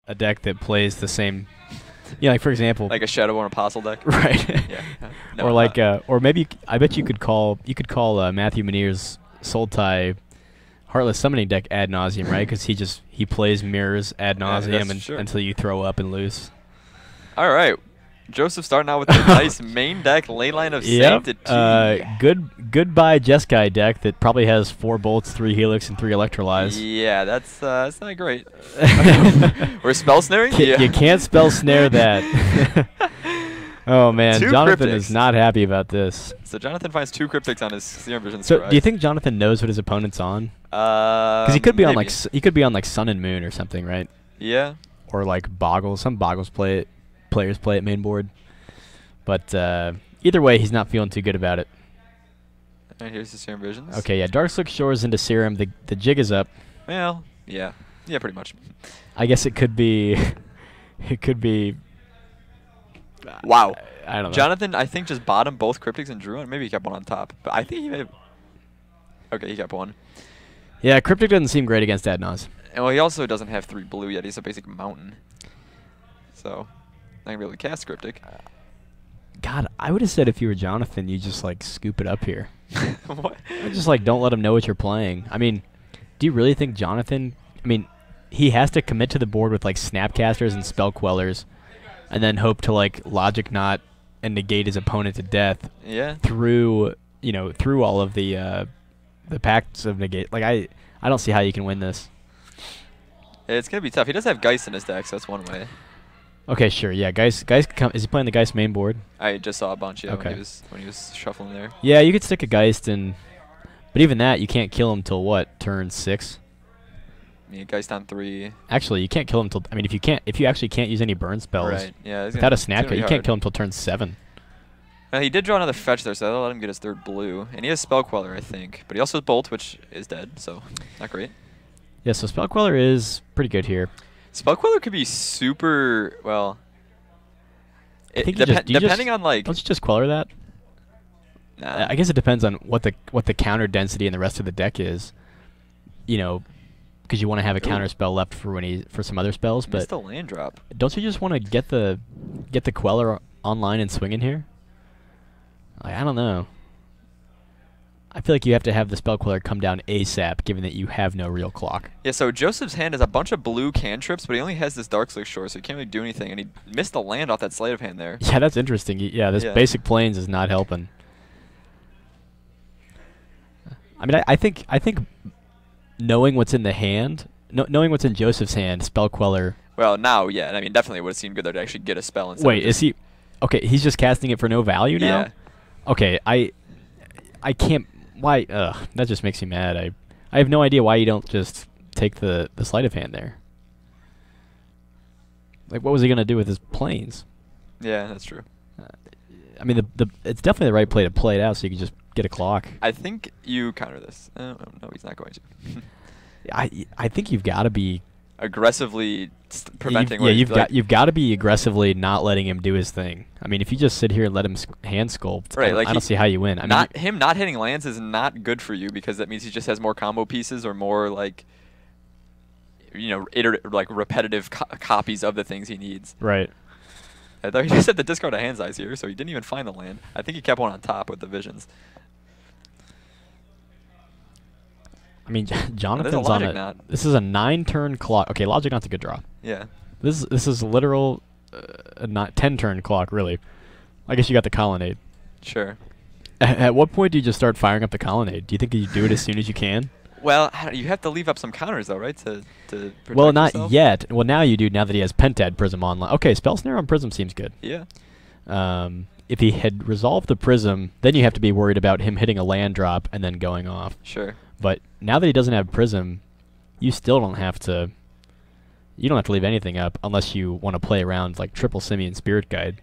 a deck that plays the same. Yeah, like for example, like a Shadowborn Apostle deck, right? Yeah. No, or like, or maybe I bet you could call Matthew Meneer's Sultai Heartless Summoning deck ad nauseam, right? Because he plays mirrors ad nauseam until you throw up and lose. All right, Joseph starting out with a nice main deck Leyline of Sanctity. Goodbye Jeskai deck that probably has 4 bolts, 3 helix, and 3 electrolyze. Yeah, that's not great. We're spell snaring. You can't spell snare that. Oh man, Jonathan is not happy about this. So Jonathan finds 2 cryptics on his Serum Vision. So do you think Jonathan knows what his opponent's on? Because he could be on like Sun and Moon or something, right? Yeah. Or like Boggles. Some Boggles players play at main board. But either way, he's not feeling too good about it. All right, here's the Serum Visions. Okay, yeah, Darkslick Shores into Serum. The jig is up. Well, yeah, pretty much. I guess it could be. It could be. Wow. I don't know. Jonathan, I think, just bottomed both cryptics and drew one. Maybe he kept one on top, but I think he may have. Okay, he kept one. Yeah, cryptic doesn't seem great against Adnaz. And well, he also doesn't have 3 blue yet. He's a basic mountain, so not gonna be able to cast cryptic. God, I would have said if you were Jonathan, you just like scoop it up here. What? Just like don't let him know what you're playing. I mean, do you really think Jonathan? I mean, he has to commit to the board with like Snapcasters and Spell Quellers, and then hope to like Logic Knot and negate his opponent to death. Yeah. Through through all of the pacts of negate. Like I don't see how you can win this. It's gonna be tough. He does have Geist in his deck, so that's one way. Okay, sure. Yeah, Geist come. Is he playing the Geist main board? I just saw a bunch. Yeah, okay. when he was shuffling there. Yeah, you could stick a Geist in, but even that you can't kill him till what, turn 6? Yeah, Geist on 3. Actually, you can't kill him till. I mean, if you actually can't use any burn spells. Right. Yeah. Without a Snapcat, you can't kill him till turn 7. He did draw another fetch there, so that'll let him get his 3rd blue, and he has Spell Queller, I think, but he also has Bolt, which is dead, so not great. Yeah, so Spell Queller is pretty good here. Spell Queller could be super well. I think depending on like. Don't you just Queller that? Nah. I guess it depends on what the counter density in the rest of the deck is. You know, because you want to have a counter spell left for for some other spells. But missed the land drop. Don't you just want to get the Queller online and swing in here? Like, I don't know. I feel like you have to have the Spell Queller come down ASAP, given that you have no real clock. Yeah, so Joseph's hand has a bunch of blue cantrips, but he only has this Darkslick Shore, so he can't really do anything, and he missed the land off that sleight of hand there. Yeah, that's interesting. Yeah, this basic plains is not helping. I mean, I think knowing what's in the hand, knowing what's in Joseph's hand, Spell Queller. Well, now, yeah, I mean, definitely would have seemed good there to actually get a spell. Wait, is he? Okay, he's just casting it for no value now. Yeah. Okay, I can't. Why? That just makes me mad. I have no idea why you don't just take the sleight of hand there. Like, what was he gonna do with his planes? Yeah, that's true. I mean, it's definitely the right play to play it out, so you can just get a clock. I think you counter this. No, he's not going to. I think you've got to be aggressively preventing. You've got to be aggressively not letting him do his thing. I mean, if you just sit here and let him hand sculpt, right, I don't see how you win. I mean, him not hitting lands is not good for you because that means he just has more combo pieces or more like, repetitive copies of the things he needs. Right. I thought he just had the discard of hand size here, so he didn't even find the land. I think he kept one on top with the visions. I mean, Jonathan's on it. This is a 9-turn clock. Okay, Logic Knot's a good draw. Yeah. This is literal a 10-turn clock, really. I guess you got the Colonnade. Sure. At what point do you just start firing up the Colonnade? Do you think you do it as soon as you can? Well, you have to leave up some counters, though, right? To protect well, not yourself? yet. Well, now you do, now that he has Pentad Prism online. Okay, Spell Snare on Prism seems good. Yeah. If he had resolved the Prism, then you have to be worried about him hitting a land drop and then going off. Sure. But now that he doesn't have Prism, you still don't have to... You don't have to leave anything up unless you want to play around like Triple Simian Spirit Guide.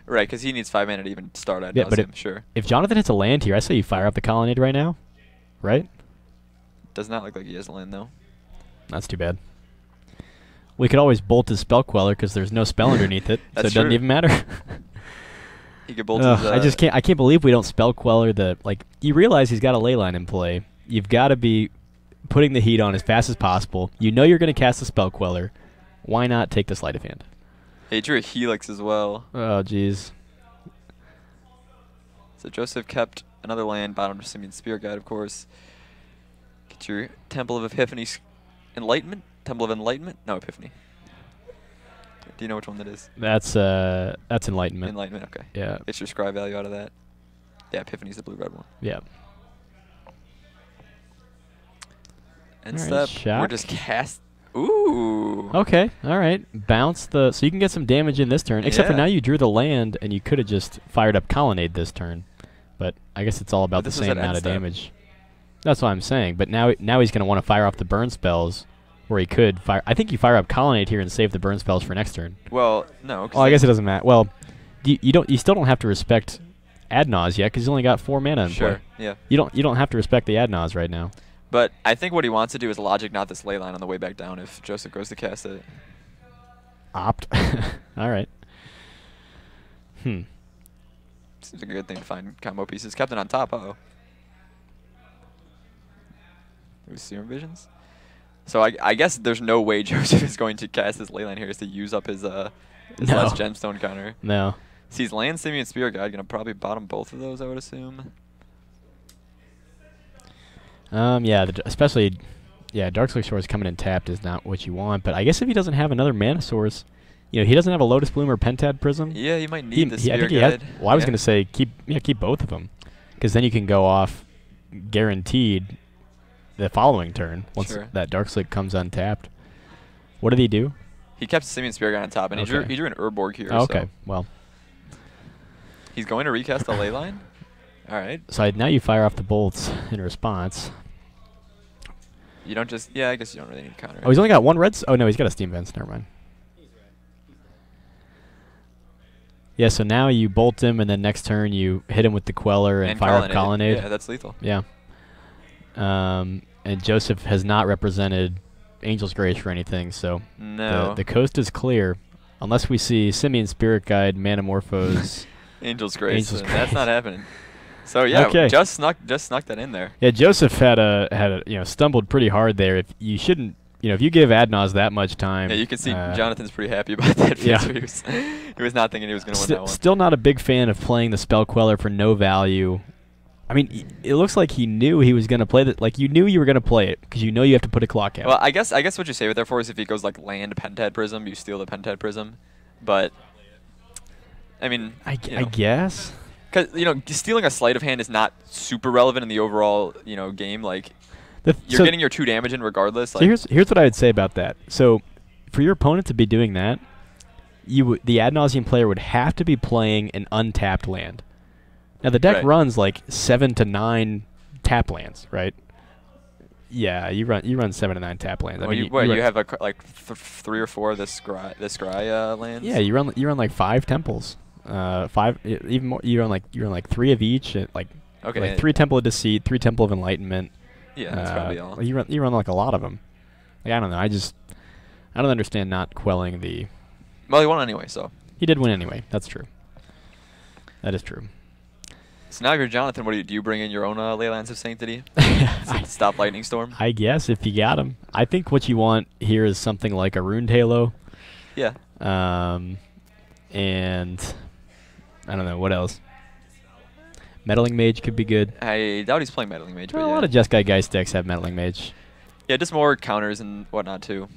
Right, because he needs 5 mana to even start at sure. If Jonathan hits a land here, I say you fire up the Colonnade right now. Right? Does not look like he has a land, though. That's too bad. We could always bolt his Spell Queller because there's no spell underneath it, so it doesn't even matter. He could bolt his... I can't believe we don't Spell Queller the... Like, you realize he's got a Leyline in play. You've got to be putting the heat on as fast as possible. You know you're going to cast a Spell Queller. Why not take the sleight of hand? He drew a Helix as well. Oh, jeez. So Joseph kept another land, bottom to Simian Spirit Guide, of course. Get your Temple of Epiphany, Enlightenment? Temple of Enlightenment? No, Epiphany. Do you know which one that is? That's Enlightenment. Enlightenment, okay. Yeah. Get your scry value out of that. Yeah, Epiphany's the blue-red one. Yeah. End All right, step, we're shock. just cast. Ooh. Okay, all right. Bounce the... So you can get some damage in this turn. Except for Yeah. now you drew the land, and you could have just fired up Colonnade this turn. But I guess it's all about But the this was same at end amount of step. damage. That's what I'm saying. But now he's going to want to fire off the burn spells, where he could fire... I think you fire up Colonnade here and save the burn spells for next turn. Well, no. Oh, I guess it doesn't matter. Well, you still don't have to respect Ad Naus yet, because he's only got 4 mana in Sure, play. yeah. You don't have to respect the Ad Naus right now. But I think what he wants to do is logic not this ley line on the way back down if Joseph goes to cast it. Opt. All right. Seems like a good thing to find combo pieces. Kept it on top. Uh-oh. It was Serum Visions. So I guess there's no way Joseph is going to cast this ley line here is to use up his No. last gemstone counter. No. Sees land, Simian Spirit Guide. Gonna probably bottom both of those, I would assume. Yeah, especially, Darkslick Shores coming in tapped is not what you want. But I guess if he doesn't have another mana source, he doesn't have a Lotus Bloom or Pentad Prism. Yeah, he might need the I Spirit think he Guide. has. Well, I was gonna say keep both of them, because then you can go off guaranteed the following turn once Sure. that Darkslick comes untapped. What did he do? He kept Simian Spirit Guide on top, and he drew an Urborg here. Oh, okay, So well. he's going to recast the ley line. All right. So now you fire off the bolts in response. You don't just... Yeah, I guess you don't really need counter. Oh, he's only got 1 red... Oh, no, he's got a Steam Vents. Never mind. Yeah, so now you bolt him, and then next turn you hit him with the Queller and fire up Colonnade. Yeah, that's lethal. Yeah. And Joseph has not represented Angel's Grace for anything, so No. the coast is clear. Unless we see Simian Spirit Guide, Manamorphose. Angel's Grace. Angel's That's Grace. not happening. So yeah, Okay. just snuck that in there. Yeah, Joseph had stumbled pretty hard there. If you shouldn't, if you give Ad Naus that much time. Yeah, you can see Jonathan's pretty happy about that. Yeah. He was not thinking he was going to win that one. Still not a big fan of playing the Spell Queller for no value. I mean, it looks like he knew he was going to play that. Like, you knew you were going to play it because you know you have to put a clock out. Well, I guess what you save it there for is if he goes like land Pentad Prism, you steal the Pentad Prism. But I mean, I guess. Because stealing a sleight of hand is not super relevant in the overall game. Like you're getting your 2 damage in regardless. So like, here's what I would say about that. So for your opponent to be doing that, the Ad Nauseam player would have to be playing an untapped land. Now the deck runs like 7 to 9 tap lands, right? Yeah, you run 7 to 9 tap lands. Well, I mean, you have like 3 or 4 of the scry lands. Yeah, you run like 5 temples. 5 even more. You run like 3 of each. Like 3 Temple of Deceit, 3 Temple of Enlightenment. Yeah, that's probably all. You run like a lot of them. Like, I don't know. I don't understand not quelling the. Well, he won anyway, so. He did win anyway. That's true. That is true. So now if you're Jonathan, do you bring in your own Leylands of Sanctity? Stop Lightning Storm? I guess if you got him. I think what you want here is something like a Runed Halo. Yeah. And I don't know what else. Meddling Mage could be good. I doubt he's playing Meddling Mage. But A lot of Jeskai Geist decks have Meddling Mage. Yeah, just more counters and whatnot too.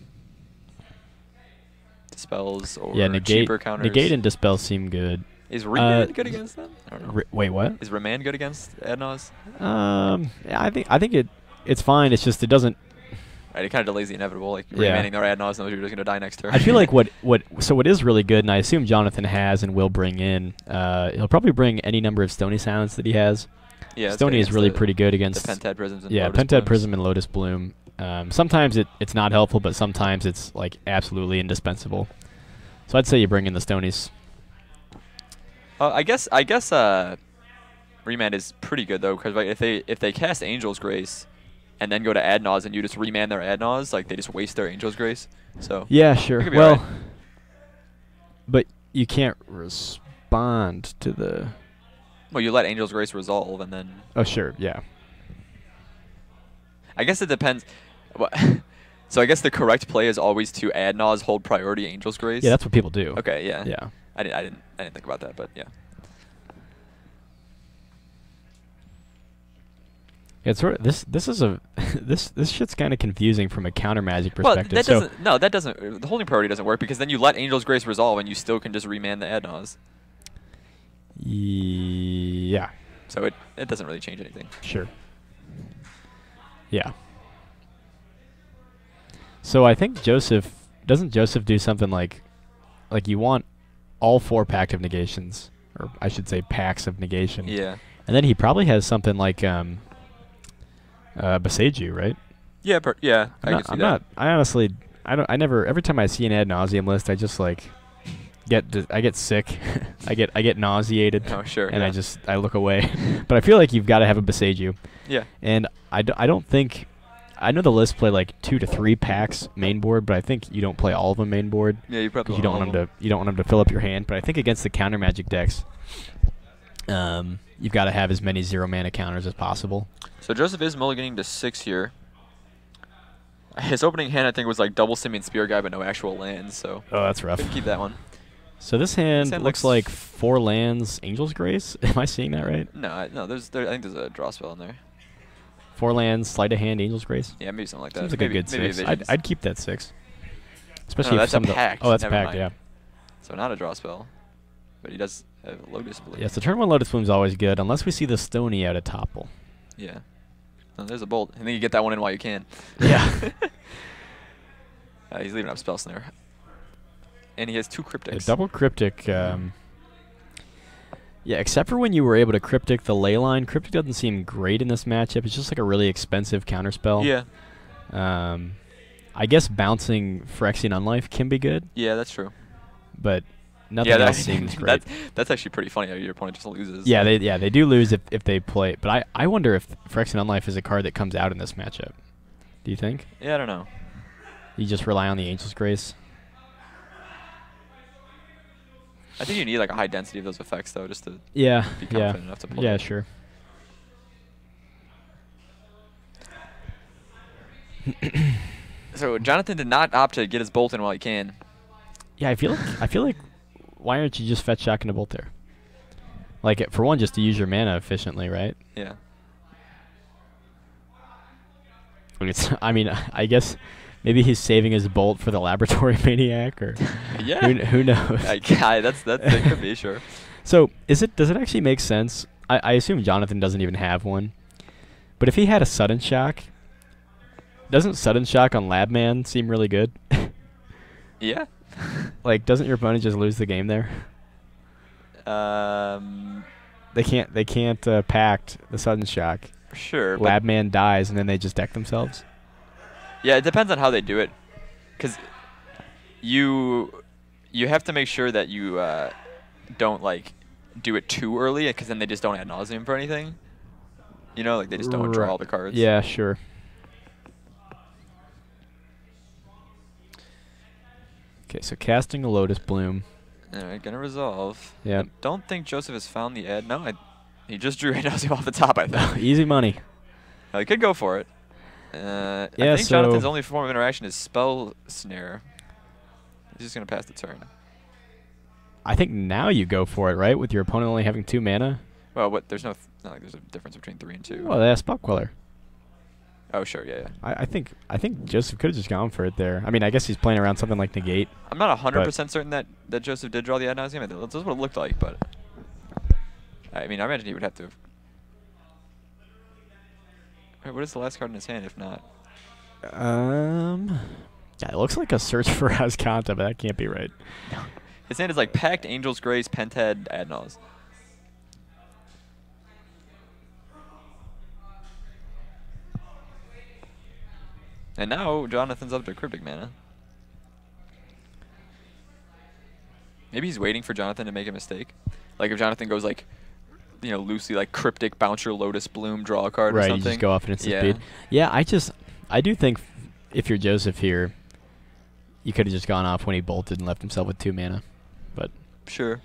Dispels or cheaper counters. Negate and Dispel seem good. Is Remand good against them? I don't know. Wait, what? Is Remand good against Ad Naus? Yeah, I think it's fine. It's just it doesn't. Right, it kind of delays the inevitable. Like remanding their Ad Naus knows you're just gonna die next turn. I feel like what is really good, and I assume Jonathan has and will bring in. He'll probably bring any number of Stony Silence that he has. Yeah, Stony is really pretty good against the Pentad Prisms and Lotus Pentad Blooms. Prism and Lotus Bloom. Sometimes it's not helpful, but sometimes it's like absolutely indispensable. So I'd say you bring in the Stonies. I guess Remand is pretty good though, because like, if they cast Angel's Grace and then go to Ad Naus and you just remand their Ad Naus, like they just waste their Angel's Grace. So yeah, sure. Well, right. But you can't respond to the. Well, you let Angel's Grace resolve and then. Oh sure, yeah. I guess it depends. So I guess the correct play is always to add Nas, hold priority, Angel's Grace. Yeah, that's what people do. Okay, yeah. Yeah. I didn't think about that, but yeah. It's sort of, this is a this shit's kind of confusing from a counter Magic Well, perspective. that doesn't. The holding priority doesn't work because then you let Angel's Grace resolve and you still can just remand the add Nas. Yeah. So it doesn't really change anything. Sure. Yeah. So I think doesn't Joseph do something like you want all 4 packed of negations, or I should say packs of negation. Yeah. And then he probably has something like Beseiju, right? Yeah, I can see that. I honestly, I never. Every time I see an ad nauseam list, I just like I get sick. I get nauseated. Oh, sure. And yeah. I look away. But I feel like you've got to have a Beseiju. Yeah. And I don't think. I know the list play like 2 to 3 packs main board, but I think you don't play all of them main board. Yeah, you probably you don't want them to. You don't want them to fill up your hand. But I think against the counter Magic decks, you've got to have as many 0 mana counters as possible. So Joseph is mulliganing to 6 here. His opening hand, I think, was like double Simian Spear Guy, but no actual lands. So Oh, that's rough. could keep that one. So this hand hand looks like 4 lands, Angel's Grace. Am I seeing that right? No, I think there's a draw spell in there. 4 lands, sleight of hand, Angel's Grace. Yeah, maybe something like that. Seems like maybe, a good maybe 6. Visions. I'd keep that 6. No, Especially if that's some a of the pact. Oh, that's Never packed, mind. yeah. So not a draw spell, but he does have Lotus Bloom. Yes, the turn 1 Lotus Bloom's always good, unless we see the Stony out of Tople. Yeah. No, there's a bolt. I think you get that one in while you can. Yeah. He's leaving up Spell Snare. And he has 2 Cryptics. A double Cryptic. Yeah, except for when you were able to Cryptic the Leyline. Cryptic doesn't seem great in this matchup. It's just like a really expensive counterspell. Yeah. I guess bouncing Phyrexian Unlife can be good, Yeah, that's true. but nothing else seems great. That's actually pretty funny how your opponent just loses. Yeah, they do lose if they play. But I wonder if Phyrexian Unlife is a card that comes out in this matchup. Do you think? Yeah, I don't know. You just rely on the Angel's Grace? I think you need like a high density of those effects though, just to be confident enough to pull Yeah, them. sure. So Jonathan did not opt to get his bolt in while he can. Yeah, I feel like why aren't you just fetch shocking a bolt there? Like for one, just to use your mana efficiently, right? Yeah. I mean, I guess maybe he's saving his bolt for the Laboratory Maniac, or Yeah. who knows? That could be, sure. So does it actually make sense? I assume Jonathan doesn't even have one, but if he had a Sudden Shock, doesn't Sudden Shock on Labman seem really good? Yeah. Like, doesn't your opponent just lose the game there? They can't pact the Sudden Shock. Sure. Labman dies and then they just deck themselves. Yeah, it depends on how they do it, because you have to make sure that you don't like do it too early, because then they just don't add Nauseam for anything. You know, like they just don't draw all the cards. Yeah, sure. Okay, so casting a Lotus Bloom. All right, gonna resolve. Yeah. I don't think Joseph has found the ad. No, he just drew Nauseam off the top, I think. Easy money. No, he could go for it. I think Jonathan's only form of interaction is Spell Snare. He's just gonna pass the turn. I think now you go for it, right? With your opponent only having 2 mana. Well, what? There's not like there's a difference between 3 and 2. Well, they have Spell Queller. Oh, sure, yeah. I think Joseph could have just gone for it there. I mean, I guess he's playing around something like Negate. I'm not 100% certain that Joseph did draw the ad nauseam. That's what it looked like, but I mean, I imagine he would have to. Wait, what is the last card in his hand? If not, yeah, it looks like a Search for Azcanta, but that can't be right. his hand is like Packed Angel's Grace, Penthead, Adnals. And now Jonathan's up to Cryptic Mana. Maybe he's waiting for Jonathan to make a mistake. Like if Jonathan goes like, you know, loosely like Cryptic, Bouncer, Lotus Bloom, draw a card or something. Right, you just go off at instant speed. Yeah, I do think if you're Joseph here, you could have just gone off when he bolted and left himself with 2 mana. But sure.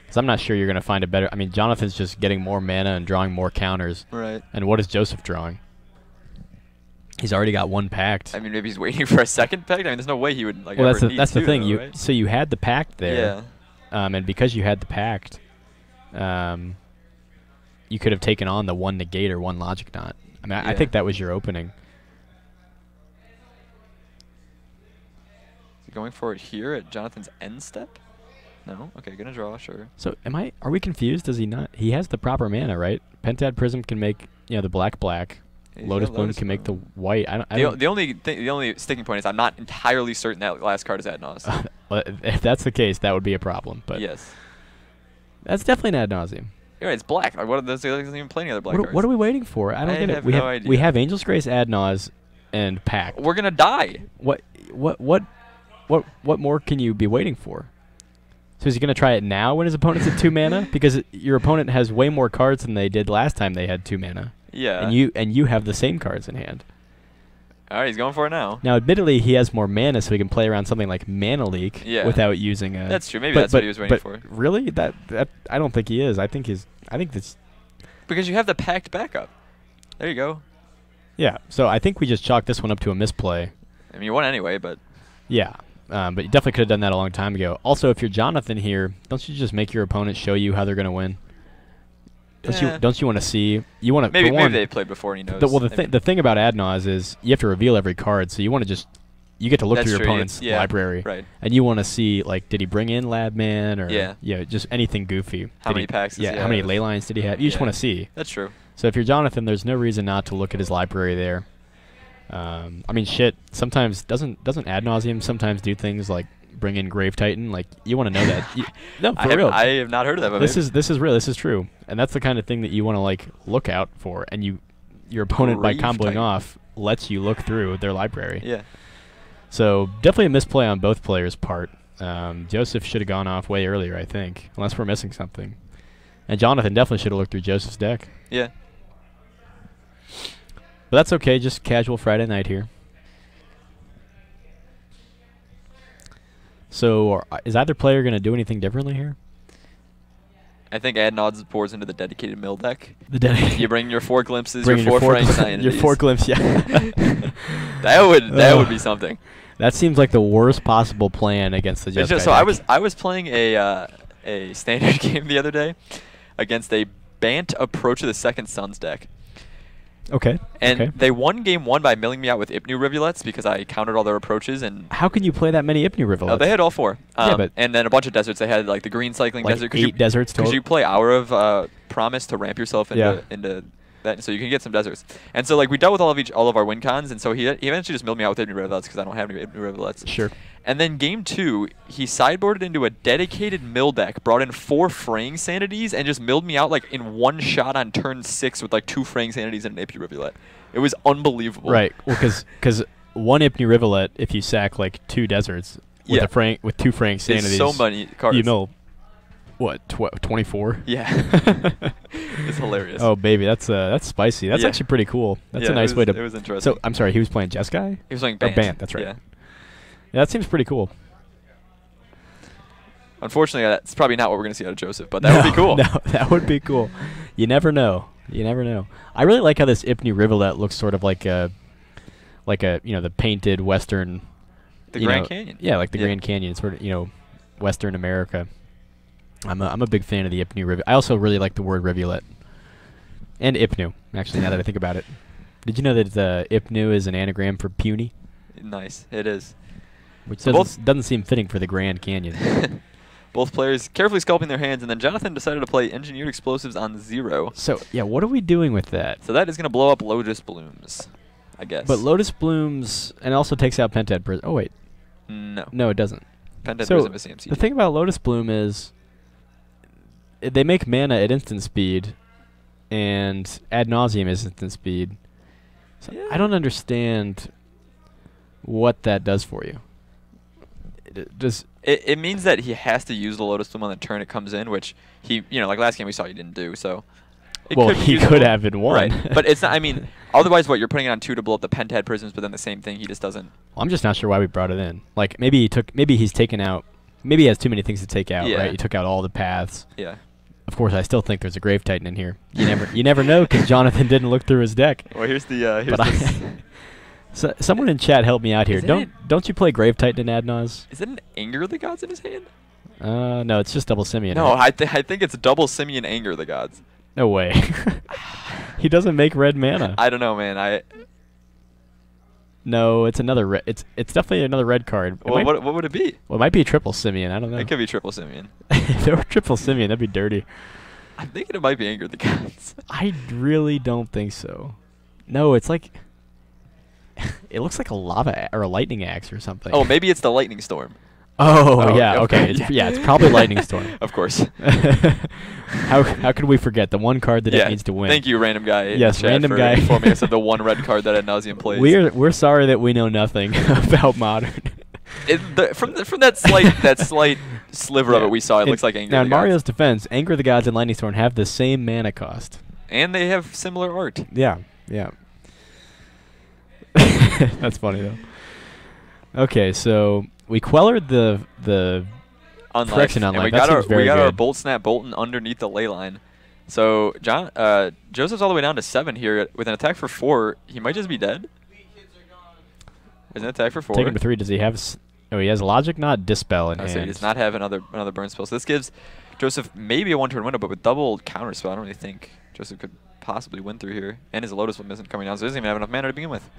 Because I'm not sure you're going to find a better... I mean, Jonathan's just getting more mana and drawing more counters. Right. And what is Joseph drawing? He's already got one packed. I mean, maybe he's waiting for a second pact. I mean, there's no way he would like. Well, ever need that's the two, thing. though, You right? so you had the pact there. Yeah. And because you had the pact, you could have taken on the one negate or one logic knot. I mean, I think that was your opening. Is he going for it here at Jonathan's end step? No? Okay, gonna draw, sure. So are we confused? Does he not? He has the proper mana, right? Pentad Prism can make, the black. He's Lotus got Bloom can make the white. The only sticking point is I'm not entirely certain that last card is ad nauseam. Well, if that's the case, that would be a problem. But yes. That's definitely an ad nauseam. You're right, it's black. Like, what are those? He doesn't even play any other black cards. What are we waiting for? I don't get it. have no idea. We have Angel's Grace, ad nause, and pact. We're gonna die. What more can you be waiting for? So is he going to try it now when his opponent's at 2 mana? Because your opponent has way more cards than they did last time they had 2 mana. Yeah. And you have the same cards in hand. All right, he's going for it now. Now, admittedly, he has more mana, so he can play around something like Mana Leak without using a... That's true. Maybe that's what he was waiting for. Really? That I don't think he is. I think this... Because you have the packed backup. There you go. Yeah, so I think we just chalked this one up to a misplay. I mean, you won anyway, but... Yeah. But you definitely could have done that a long time ago. Also, if you're Jonathan here, don't you just make your opponent show you how they're going to win? Don't you want to see? You want to maybe they played before and he knows. The thing about ad nause is you have to reveal every card, so you want to you get to look through your opponent's library, right? And you want to see, like, did he bring in Labman or just anything goofy? How many packs? How many ley lines did he have? You just want to see. That's true. So if you're Jonathan, there's no reason not to look at his library there. I mean, shit. Sometimes doesn't ad nauseam sometimes do things like bring in Grave Titan? Like, you want to know that. No, for real. I have not heard of that. But this is real. This is true, and that's the kind of thing that you want to like look out for. And your opponent by comboing off lets you look through their library. Yeah. So definitely a misplay on both players' part. Joseph should have gone off way earlier, I think, unless we're missing something. And Jonathan definitely should have looked through Joseph's deck. Yeah. But that's okay, just casual Friday night here. So is either player going to do anything differently here? I think ad nods pours into the dedicated mill deck. You bring your 4 glimpses, your 4 frank scientists. Your 4 glimpses, yeah. that would be something. That seems like the worst possible plan against the Jeskai So deck. I was playing a standard game the other day against a Bant Approach of the Second Sons deck. Okay. And they won game 1 by milling me out with Ipnu Rivulets because I countered all their approaches. And how can you play that many Ipnu Rivulets? They had all 4. But and then a bunch of deserts. They had like the green cycling like desert. 8 deserts total? Because you play Hour of Promise to ramp yourself into that, so you can get some deserts. And so like we dealt with all of our win cons, and so he eventually just milled me out with Ipnu Rivulets because I don't have any Ipnu Rivulets. Sure. And then game 2, he sideboarded into a dedicated mill deck, brought in 4 Fraying Sanities, and just milled me out like in one shot on turn 6 with like 2 Fraying Sanities and an Ipnu Rivulet. It was unbelievable. Right. Well, because one Ipnu Rivulet, if you sack like 2 deserts with 2 Fraying Sanities, so many cards. You mill what 24? Yeah. It's hilarious. Oh baby, that's spicy. That's actually pretty cool. That's a nice way to. It was interesting. So I'm sorry, he was playing Jeskai? He was playing Bant. Bant, that's right. Yeah. Yeah, that seems pretty cool. Unfortunately, that's probably not what we're going to see out of Joseph, but that would be cool. No, that would be cool. You never know. You never know. I really like how this Ipnu Rivulet looks sort of like a the painted Western. The Grand Canyon. Yeah, like the Grand Canyon, sort of Western America. I'm a big fan of the Ipnu Rivulet. I also really like the word rivulet. And Ipnu, actually, now that I think about it. Did you know that Ipnu is an anagram for puny? Nice. It is. Which doesn't seem fitting for the Grand Canyon. Both players carefully sculpting their hands, and then Jonathan decided to play Engineered Explosives on 0. So, yeah, what are we doing with that? So that is going to blow up Lotus Blooms, I guess. But Lotus Blooms, and also takes out Pentad Prism. Oh, wait. No. No, it doesn't. Pentad Prism is CMC. The thing about Lotus Bloom is they make mana at instant speed, and ad nauseam is instant speed. So I don't understand what that does for you. It means that he has to use the Lotus Bloom on the turn it comes in, which he, like last game we saw he didn't do. So, he could have in 1. Right, but it's not. I mean, otherwise, what you're putting it on 2 to blow up the Pentad Prisms, but then the same thing he just doesn't. Well, I'm just not sure why we brought it in. Like maybe he's taken out. Maybe he has too many things to take out. Yeah. Right, he took out all the paths. Yeah. Of course, I still think there's a Grave Titan in here. You never know because Jonathan didn't look through his deck. Well, here's So, someone in chat help me out here. Isn't Don't you play Grave Titan in Ad Nos? Is it an Anger the Gods in his hand? No, it's just double Simeon. No, right? I think it's double Simeon Anger the Gods. No way. He doesn't make red mana. I don't know, man. No, it's another red. It's definitely another red card. Well, what would it be? Well, it might be a triple Simeon. I don't know. It could be triple Simeon. If there were triple Simeon, that'd be dirty. I'm thinking it might be Anger the Gods. I really don't think so. No, it's like it looks like a lava or a lightning axe or something. Oh, maybe it's the Lightning Storm. Oh yeah, okay. It's probably Lightning Storm. Of course. How could we forget the one card that it needs to win? Thank you, random guy. Yes, random for guy. informing us of the one red card that Ad Nauseam plays. We're sorry that we know nothing about Modern. From that slight sliver of it we saw, it looks like Anger. Now, the in Gods. Mario's defense, Anger the Gods and Lightning Storm have the same mana cost. And they have similar art. Yeah. That's funny though. Okay, so we quellered the Correction And Unlife. we That got seems very our good. Bolt Snap Bolton underneath the ley line. So Joseph's all the way down to 7 here with an attack for 4. He might just be dead. There's an attack for 4. Take him to 3. Does he have? Oh, he has Logic Knot, Dispel in So hand. he does not have another burn spell. So this gives Joseph maybe a 1-turn window, but with double counter spell, I don't really think Joseph could possibly win through here. And his Lotus Whip isn't coming down, so he doesn't even have enough mana to begin with.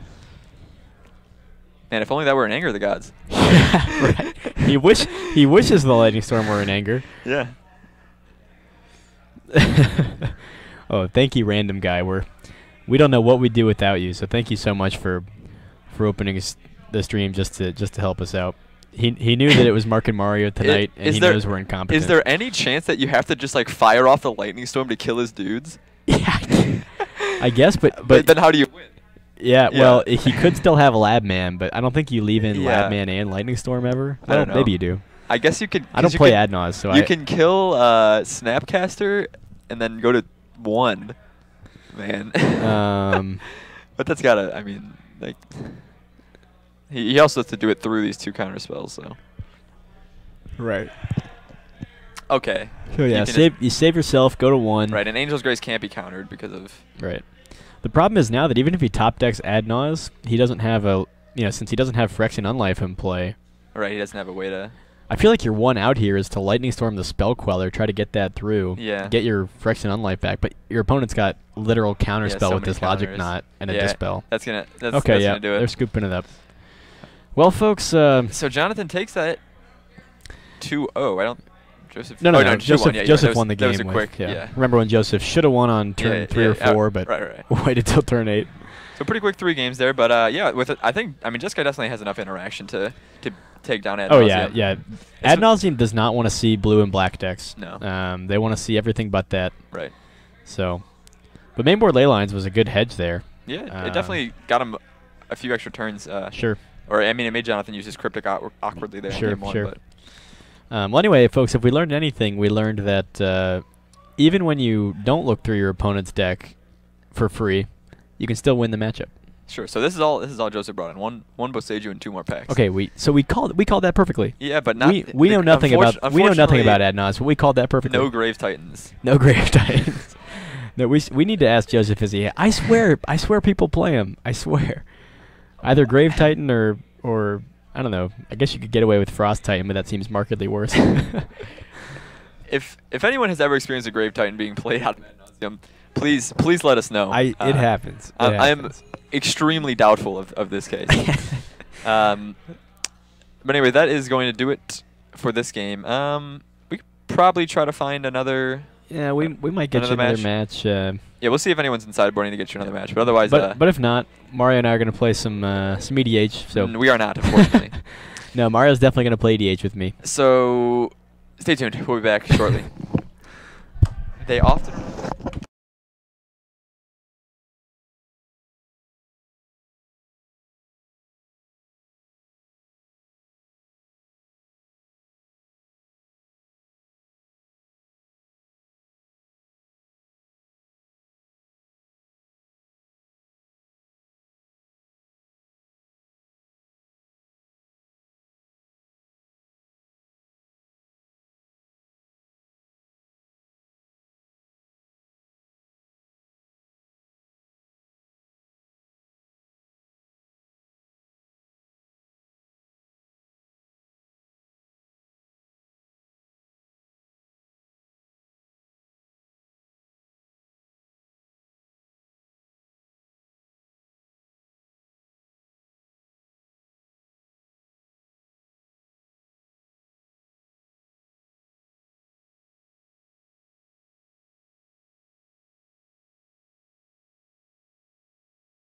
Man, if only that were an Anger of the Gods. Right. He wishes the Lightning Storm were in Anger. Yeah. Oh, thank you, random guy. We don't know what we'd do without you, so thank you so much for opening the stream just to help us out. He knew that it was Mark and Mario tonight, and he knows we're incompetent. Is there any chance that you have to just like fire off the Lightning Storm to kill his dudes? Yeah, I guess, but then how do you win? Yeah, well, he could still have a Lab Man, but I don't think you leave in Lab Man and Lightning Storm ever. I don't know. Maybe you do. I guess you could. I don't play Ad Nos, so you can kill Snapcaster and then go to 1, man. But that's gotta. I mean, like, he also has to do it through these 2 counter spells. So. Right. Okay. So yeah, you save yourself, go to 1. Right, and Angel's Grace can't be countered because of. Right. The problem is now that even if he top decks Ad Nos, he doesn't have since he doesn't have Phyrexian Unlife in play. Right, he doesn't have a way to. I feel like your one out here is to Lightning Storm the Spell Queller, try to get that through. Yeah. Get your Phyrexian Unlife back, but your opponent's got literal counter spell so with this counters. Logic Knot and a Dispel. That's gonna do it. They're scooping it up. Well, folks. So Jonathan takes that 2-0. I don't. Joseph. No, Joseph Joseph won the game. That was a quick. Yeah. Remember when Joseph should have won on turn 3 or 4, but waited till turn 8. So pretty quick 3 games there, but yeah, with it, I mean, Jeskai definitely has enough interaction to take down Ad Nauseam. Oh yeah. Ad Nauseam does not want to see blue and black decks. No. They want to see everything but that. Right. So, but mainboard ley lines was a good hedge there. Yeah, it definitely got him a few extra turns. Sure. Or I mean, it made Jonathan use his Cryptic awkwardly there. Sure. In game 1, sure. But well, anyway, folks, if we learned anything, we learned that even when you don't look through your opponent's deck for free, you can still win the matchup. Sure. So this is all Joseph brought in. One Boseiju and 2 more packs. Okay, we called that perfectly. Yeah, but not we know nothing about Ad Nos, but we called that perfectly. No Grave Titans. No Grave Titans. No, we need to ask Joseph, is he? I swear people play him. I swear. Either Grave Titan or I don't know. I guess you could get away with Frost Titan, but that seems markedly worse. If anyone has ever experienced a Grave Titan being played out of Ad Nauseam, please let us know. It happens. I'm extremely doubtful of this case. But anyway, that is going to do it for this game. We could probably try to find another. Yeah, we might get you another match. Yeah, we'll see if anyone's in Sideboarding to get you another match. But otherwise, but if not, Mario and I are going to play some EDH. So we are not, unfortunately. No, Mario's definitely going to play EDH with me. So stay tuned. We'll be back shortly. They often.